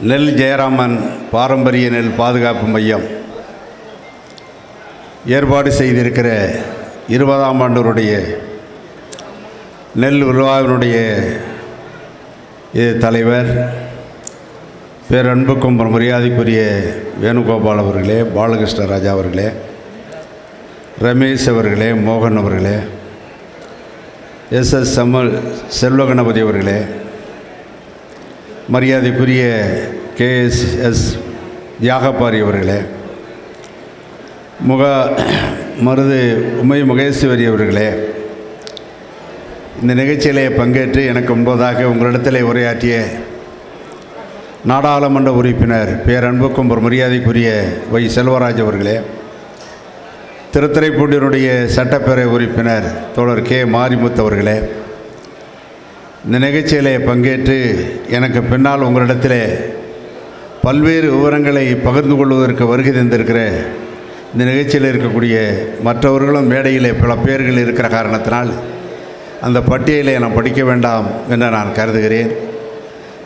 நெல் ஜெயராமன் பாரம்பரிய நெல் பாதுகாப்பு மையம் ஏற்பாடு செய்திருக்கிற 20ஆம் ஆண்டுடைய நெல் விழாவினுடைய தலைவர் பேரன்புக்கும் மரியாதைக்குரிய வேணுகோபால் அவர்களே, பாலகிருஷ்ண ராஜா அவர்களே, ரமேஷ் அவர்களே, மோகன் அவர்களே, எஸ் செல்வகணபதி அவர்களே, மரியாதைக்குரிய KSS தியாகப்பாரி அவர்களே, மருது உமை மகேஸ்வரி அவர்களே, இந்த நிகழ்ச்சியிலே பங்கேற்று எனக்கு முன்பதாக உங்களிடத்தில் உரையாற்றிய நாடாளுமன்ற உறுப்பினர் பேரன்புக்கும் ஒரு மரியாதைக்குரிய வை செல்வராஜ் அவர்களே, திருத்துறைப்பூண்டியினுடைய சட்டப்பேரவை உறுப்பினர் தோழர் K மாரிமுத்து அவர்களே, இந்த நிகழ்ச்சியிலே பங்கேற்று எனக்கு பின்னால் உங்களிடத்தில் பல்வேறு விவரங்களை பகிர்ந்து கொள்வதற்கு வருகை தந்திருக்கிற இந்த நிகழ்ச்சியில் இருக்கக்கூடிய மற்றவர்களும் மேடையிலே பல பேர்கள் இருக்கிற காரணத்தினால் அந்த பட்டியலை நான் படிக்க வேண்டாம் என்று நான் கருதுகிறேன்.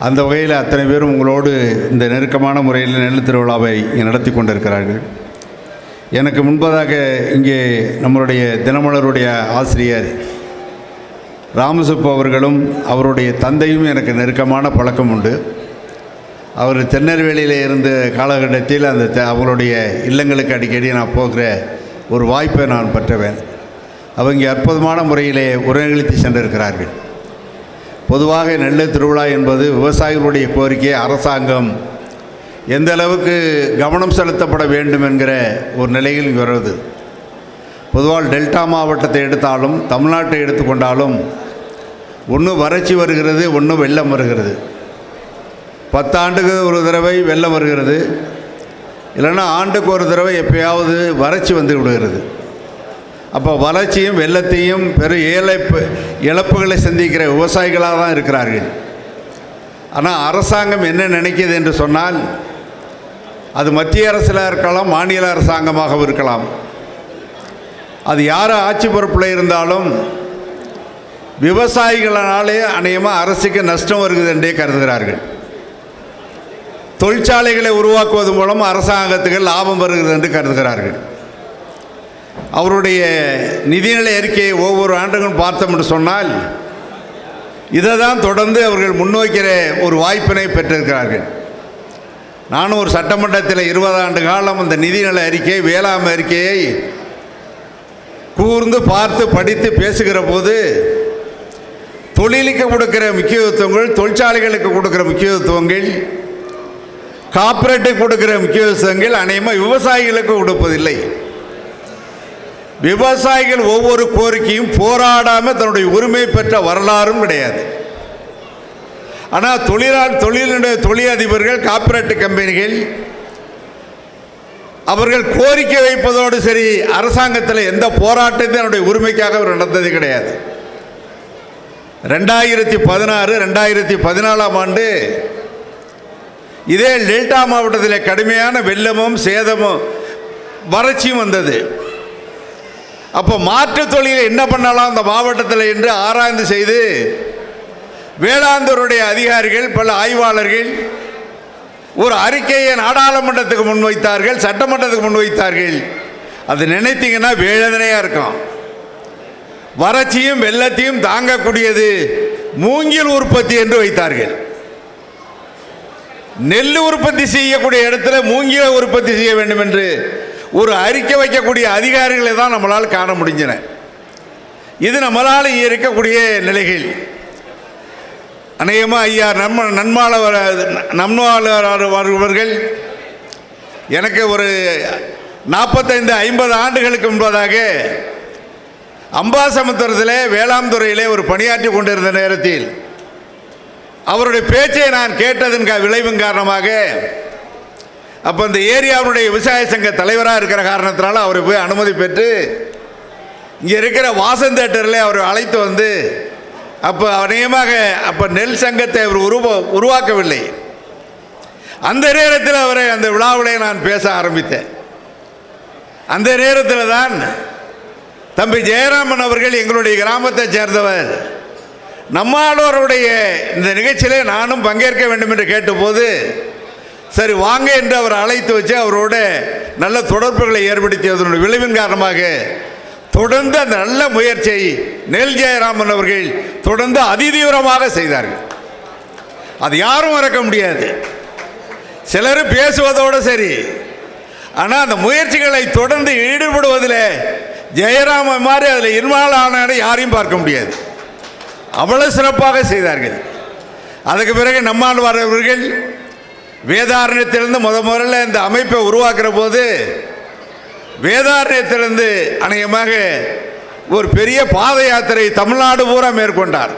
அந்த வகையில் அத்தனை பேரும் உங்களோடு இந்த நெருக்கமான முறையில் நெல் திருவிழாவை நடத்தி கொண்டிருக்கிறார்கள். எனக்கு முன்பதாக இங்கே நம்மளுடைய தினமலருடைய ஆசிரியர் ராமசுப்பு அவர்களும் அவருடைய தந்தையும் எனக்கு நெருக்கமான பழக்கம் உண்டு. அவர் திருநெல்வேலியில் இருந்த காலகட்டத்தில் அவங்களுடைய இல்லங்களுக்கு அடிக்கடி நான் போகிற ஒரு வாய்ப்பை நான் பெற்றவேன். அவங்க அற்புதமான முறையிலே உரைநிகழ்த்தி சென்றிருக்கிறார்கள். பொதுவாக நெல் திருவிழா என்பது விவசாயிகளுடைய கோரிக்கையை அரசாங்கம் எந்த அளவுக்கு கவனம் செலுத்தப்பட வேண்டும் என்கிற ஒரு நிலையில் வருவது. பொதுவாக டெல்டா மாவட்டத்தை எடுத்தாலும் தமிழ்நாட்டை எடுத்துக்கொண்டாலும் ஒன்று வறட்சி வருகிறது, ஒன்று வெள்ளம் வருகிறது. 10 ஆண்டுக்கு ஒரு தடவை வெள்ளம் வருகிறது, இல்லைன்னா ஆண்டுக்கு ஒரு தடவை எப்பயாவது வறட்சி வந்து விடுகிறது. அப்போ வறட்சியும் வெள்ளத்தையும் இழப்புகளை சந்திக்கிற விவசாயிகளாக தான் இருக்கிறார்கள். ஆனால் அரசாங்கம் என்ன நினைக்கிது என்று சொன்னால், அது மத்திய அரசில் இருக்கலாம், மாநில அரசாங்கமாக இருக்கலாம், அது யார் ஆட்சி பொறுப்பில் இருந்தாலும் விவசாயிகளாலே அநேகமாக அரசுக்கு நஷ்டம் வருகிறது என்றே கருதுகிறார்கள். தொழிற்சாலைகளை உருவாக்குவது மூலம் அரசாங்கத்துக்கு லாபம் வருகிறது என்று கருதுகிறார்கள். அவருடைய நிதிநிலை அறிக்கையை ஒவ்வொரு ஆண்டுகளும் பார்த்தோம் என்று சொன்னால் இதை தான் தொடர்ந்து அவர்கள் முன்னோக்கிற ஒரு வாய்ப்பினை பெற்றிருக்கிறார்கள். நானும் ஒரு சட்டமன்றத்தில் 20 ஆண்டு காலம் அந்த நிதிநிலை அறிக்கை, வேளாண் அறிக்கையை கூர்ந்து பார்த்து படித்து பேசுகிற போது தொழிலுக்கு கொடுக்கிற முக்கியத்துவங்கள், தொழிற்சாலைகளுக்கு கொடுக்கிற முக்கியத்துவங்கள், கார்ப்பரேட்டுக்கு கொடுக்கிற முக்கியத்துவங்கள் அநேகமாக விவசாயிகளுக்கு கொடுப்பதில்லை. விவசாயிகள் ஒவ்வொரு கோரிக்கையும் போராடாமல் தன்னுடைய உரிமை பெற்ற வரலாறும் கிடையாது. ஆனால் தொழிலதிபர்கள், கார்ப்பரேட் கம்பெனிகள் அவர்கள் கோரிக்கை வைப்பதோடு சரி, அரசாங்கத்தில் எந்த போராட்டத்தையும் தன்னுடைய உரிமைக்காக அவர் நடந்தது கிடையாது. 2016, 2014ஆம் ஆண்டு இதே டெல்டா மாவட்டத்தில் கடுமையான வெள்ளமும் சேதமும் வறட்சியும் வந்தது. அப்போ மாற்றுத் தொழிலை என்ன பண்ணலாம் அந்த மாவட்டத்தில் என்று ஆராய்ந்து செய்து வேளாண்துறையுடைய அதிகாரிகள், பல ஆய்வாளர்கள் ஒரு அறிக்கையை நாடாளுமன்றத்துக்கு முன்வைத்தார்கள், சட்டமன்றத்துக்கு முன்வைத்தார்கள். அது நினைத்தீங்கன்னா வேதனையாக இருக்கும். வறட்சியும் வெள்ளத்தையும் தாங்கக்கூடியது மூங்கில் உற்பத்தி என்று வைத்தார்கள். நெல் உற்பத்தி செய்யக்கூடிய இடத்துல மூங்கில உற்பத்தி செய்ய வேண்டும் என்று ஒரு அறிக்கை வைக்கக்கூடிய அதிகாரிகளை தான் நம்மளால் காண முடிஞ்சன. இது நம்மளால் இருக்கக்கூடிய நிலைகள். அநேகமாக ஐயா நம்மாளர்கள் எனக்கு ஒரு 45-50 ஆண்டுகளுக்கு முன்பதாக அம்பாசமுத்திரத்தில் வேளாண் துறையிலே ஒரு பணியாற்றி கொண்டிருந்த நேரத்தில் அவருடைய பேச்சை நான் கேட்டதன் விளைவின் காரணமாக, அப்போ இந்த ஏரியாவுடைய விவசாய சங்க தலைவராக இருக்கிற காரணத்தினால அவரை போய் அனுமதி பெற்று இங்கே இருக்கிற வாசன் தேட்டரில் அவரை அழைத்து வந்து, அப்போ அநேகமாக அப்போ நெல் சங்கத்தை அவர் உருவாக்கவில்லை. அந்த நேரத்தில் அவரை அந்த விழாவிலே நான் பேச ஆரம்பித்தேன். அந்த நேரத்தில் தான் தம்பி ஜெயராமன் அவர்கள் எங்களுடைய கிராமத்தை சேர்ந்தவர், நம்மாளோருடைய இந்த நிகழ்ச்சியிலே நானும் பங்கேற்க வேண்டும் என்று கேட்டபோது சரி வாங்க என்று அவர் அழைத்து வச்சு அவரோட நல்ல தொடர்புகளை ஏற்படுத்தியதனுடைய விளைவின் காரணமாக தொடர்ந்து அந்த நல்ல முயற்சியை நெல் ஜெயராமன் அவர்கள் தொடர்ந்து அதிதீவிரமாக செய்தார்கள். அது யாரும் மறக்க முடியாது. சிலர் பேசுவதோடு சரி, ஆனால் அந்த முயற்சிகளை தொடர்ந்து ஈடுபடுவதில் ஜெயராமன் மாதிரி அதில் இன்வால்வ் ஆன யாரையும் பார்க்க முடியாது. அவ்வளவு சிறப்பாக செய்தார்கள். அதுக்கு பிறகு நம்மாழ்வார் அவர்கள் வேதாரண்யத்திலிருந்து முதல்ல இந்த அமைப்பை உருவாக்குற போது வேதாரண்யத்திலிருந்து அநேகமாக ஒரு பெரிய பாத யாத்திரை தமிழ்நாடு பூரா மேற்கொண்டார்.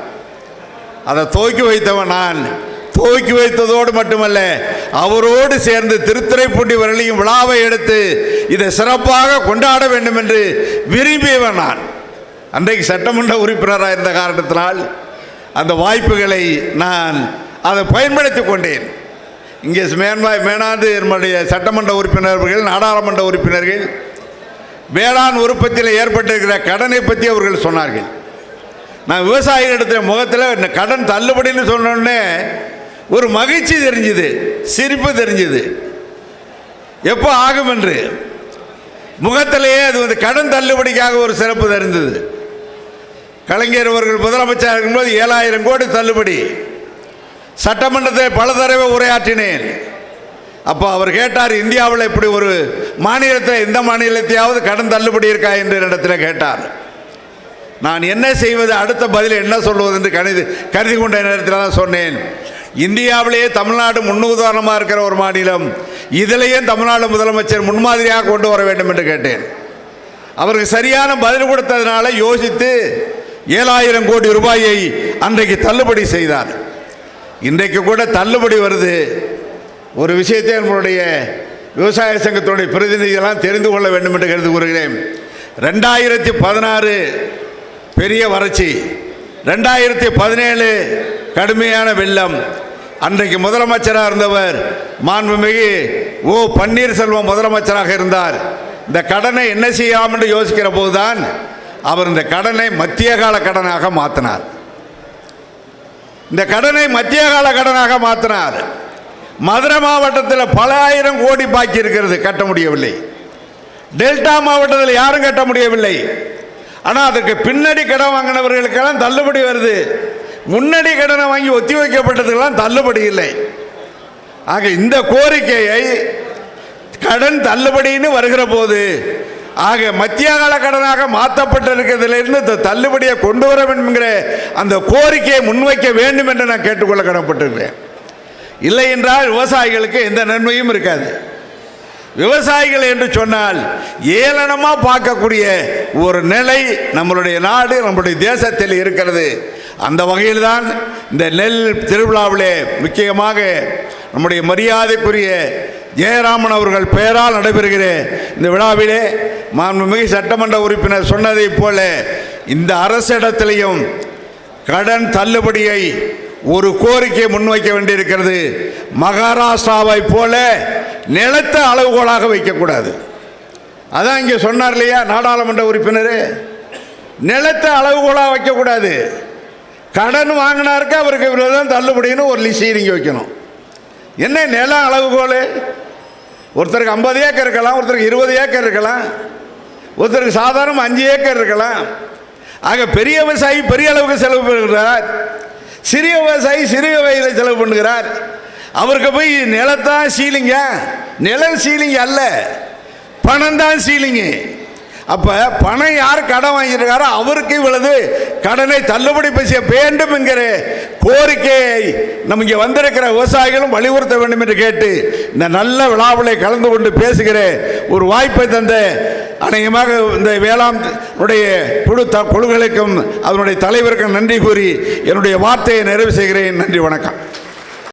அதை துவக்கி வைத்தவன் நான். துவக்கி வைத்ததோடு மட்டுமல்ல, அவரோடு சேர்ந்து திருத்துறைப்பூண்டி வரலையும் விழாவை எடுத்து இதை சிறப்பாக கொண்டாட வேண்டும் என்று விரும்பியவன் நான். அன்றைக்கு சட்டமன்ற உறுப்பினராக இருந்த காரணத்தினால் அந்த வாய்ப்புகளை நான் அதை பயன்படுத்தி கொண்டேன். இங்கே மேனாந்து நம்முடைய சட்டமன்ற உறுப்பினர்கள், நாடாளுமன்ற உறுப்பினர்கள் வேளாண் உற்பத்தியில் ஏற்பட்டிருக்கிற கடனை பற்றி அவர்கள் சொன்னார்கள். நான் விவசாயிகளிடத்தில் முகத்தில் இந்த கடன் தள்ளுபடின்னு சொன்னோடனே ஒரு மகிழ்ச்சி தெரிஞ்சுது, சிரிப்பு தெரிஞ்சுது. எப்போ ஆகும் என்று முகத்திலேயே அது வந்து கடன் தள்ளுபடிக்காக ஒரு சிறப்பு தெரிந்தது. கலைஞர் அவர்கள் முதலமைச்சர் இருக்கும்போது 7000 கோடி தள்ளுபடி. சட்டமன்றத்தை பல தடவை உரையாற்றினேன். அப்போ அவர் கேட்டார், இந்தியாவில் இப்படி ஒரு மாநிலத்தில் எந்த மாநிலத்தையாவது கடன் தள்ளுபடி இருக்கா என்று இடத்துல கேட்டார். நான் என்ன செய்வது, அடுத்த பதில் என்ன சொல்வது என்று கருதி கொண்ட நேரத்தில் தான் சொன்னேன், இந்தியாவிலேயே தமிழ்நாடு முன்னுதாரணமாக இருக்கிற ஒரு மாநிலம், இதிலேயே தமிழ்நாடு முதலமைச்சர் முன்மாதிரியாக கொண்டு வர வேண்டும் என்று கேட்டேன். அவருக்கு சரியான பதில் கொடுத்ததுனால யோசித்து 7000 கோடி ரூபாயை அன்றைக்கு தள்ளுபடி செய்தார். இன்றைக்கு கூட தள்ளுபடி வருது. ஒரு விஷயத்தை நம்மளுடைய விவசாய சங்கத்துடைய பிரதிநிதிகளாம் தெரிந்து கொள்ள வேண்டும் என்று கருதி கூறுகிறேன். 2016 பெரிய வறட்சி, 2017 கடுமையான வெள்ளம். அன்றைக்கு முதலமைச்சராக இருந்தவர் மாண்புமிகு ஓ பன்னீர்செல்வம் முதலமைச்சராக இருந்தார். இந்த கடனை என்ன செய்யலாம் என்று யோசிக்கிற போதுதான் அவர் இந்த கடனை மத்திய கால கடனாக மாற்றினார். இந்த கடனை மத்திய கால கடனாக மாற்றினார். மதுரை மாவட்டத்தில் பல ஆயிரம் கோடி பாக்கி இருக்கிறது, கட்ட முடியவில்லை. டெல்டா மாவட்டத்தில் யாரும் கட்ட முடியவில்லை. ஆனால் அதற்கு பின்னாடி கடன் வாங்கினவர்களுக்கெல்லாம் தள்ளுபடி வருது. முன்னாடி கடனை வாங்கி ஒத்தி வைக்கப்பட்டதுக்கெல்லாம் தள்ளுபடி இல்லை. ஆக இந்த கோரிக்கையை கடன் தள்ளுபடின்னு வருகிற போது, ஆக மத்திய கால கடனாக மாற்றப்பட்டிருக்கிறதிலிருந்து தள்ளுபடியை கொண்டு வர வேண்டும் என்கிற அந்த கோரிக்கையை முன்வைக்க வேண்டும் என்று நான் கேட்டுக்கொள்ள கடமைப்பட்டிருக்கிறேன். இல்லை என்றால் விவசாயிகளுக்கு எந்த நன்மையும் இருக்காது. விவசாயிகள் என்று சொன்னால் ஏளனமாக பார்க்கக்கூடிய ஒரு நிலை நம்மளுடைய நாடு, நம்முடைய தேசத்தில் இருக்கிறது. அந்த வகையில் தான் இந்த நெல் திருவிழாவிலே முக்கியமாக நம்முடைய மரியாதைக்குரிய ஜெயராமன் அவர்கள் பெயரால் நடைபெறுகிற இந்த விழாவிலே மாண்புமிகு சட்டமன்ற உறுப்பினர் சொன்னதைப் போல இந்த அரசிடத்திலையும் கடன் தள்ளுபடியை ஒரு கோரிக்கை முன்வைக்க வேண்டியிருக்கிறது. மகாராஷ்டிராவை போல நிலத்தை அளவுகோலாக வைக்கக்கூடாது. அதான் இங்கே சொன்னார் இல்லையா நாடாளுமன்ற உறுப்பினர், நிலத்தை அளவுகோலாக வைக்கக்கூடாது. கடன் வாங்கினாருக்கு அவருக்கு இவ்வளோதான் தள்ளுபடின்னு ஒரு லிஸ்ட் வைக்கணும். என்ன நிலம் அளவுகோல்? ஒருத்தருக்கு 50 ஏக்கர் இருக்கலாம், ஒருத்தருக்கு 20 ஏக்கர் இருக்கலாம், ஒருத்தருக்கு சாதாரண 5 ஏக்கர் இருக்கலாம். ஆக பெரிய விவசாயி பெரிய அளவுக்கு செலவு பண்ணுகிறார், சிறிய விவசாயி சிறிய வகையில் செலவு பண்ணுகிறார். அவருக்கு போய் நிலத்தான் சீலிங்க, நிலம் சீலிங்க அல்ல, பணம் தான் சீலிங்கு. அப்போ பணம் யார் கடன் வாங்கியிருக்காரோ அவருக்கு இவ்வளவு கடனை தள்ளுபடி செய்ய வேண்டும் என்கிற கோரிக்கையை நம்ம இங்கே வந்திருக்கிற விவசாயிகளும் வலியுறுத்த வேண்டும் என்று கேட்டு இந்த நல்ல விழாவிலே கலந்து கொண்டு பேசுகிற ஒரு வாய்ப்பை தந்த அநேகமாக இந்த வேளாண் குழுக்களுக்கும் அதனுடைய தலைவருக்கும் நன்றி கூறி என்னுடைய வார்த்தையை நிறைவு செய்கிறேன். நன்றி, வணக்கம்.